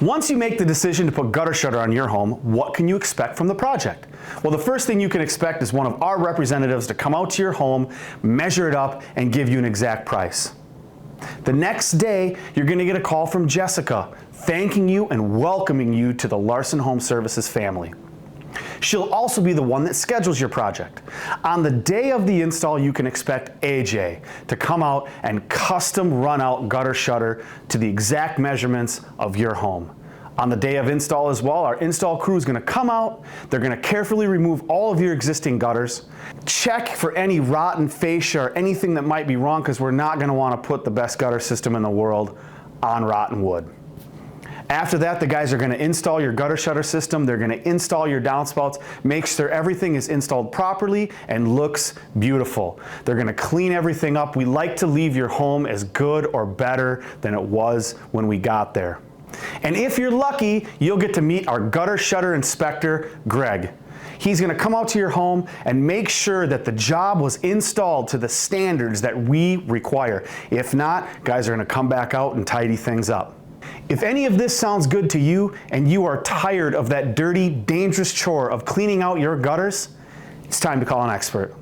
Once you make the decision to put GutterShutter on your home, what can you expect from the project? Well, the first thing you can expect is one of our representatives to come out to your home, measure it up, and give you an exact price. The next day, you're going to get a call from Jessica, thanking you and welcoming you to the Larson Home Services family. She'll also be the one that schedules your project. On the day of the install, you can expect AJ to come out and custom run out GutterShutter to the exact measurements of your home. On the day of install as well, our install crew is going to come out. They're going to carefully remove all of your existing gutters, check for any rotten fascia or anything that might be wrong, because we're not going to want to put the best gutter system in the world on rotten wood. After that, the guys are going to install your GutterShutter system. They're going to install your downspouts, make sure everything is installed properly and looks beautiful. They're going to clean everything up. We like to leave your home as good or better than it was when we got there. And if you're lucky, you'll get to meet our GutterShutter inspector, Greg. He's going to come out to your home and make sure that the job was installed to the standards that we require. If not, guys are going to come back out and tidy things up. If any of this sounds good to you and you are tired of that dirty, dangerous chore of cleaning out your gutters, it's time to call an expert.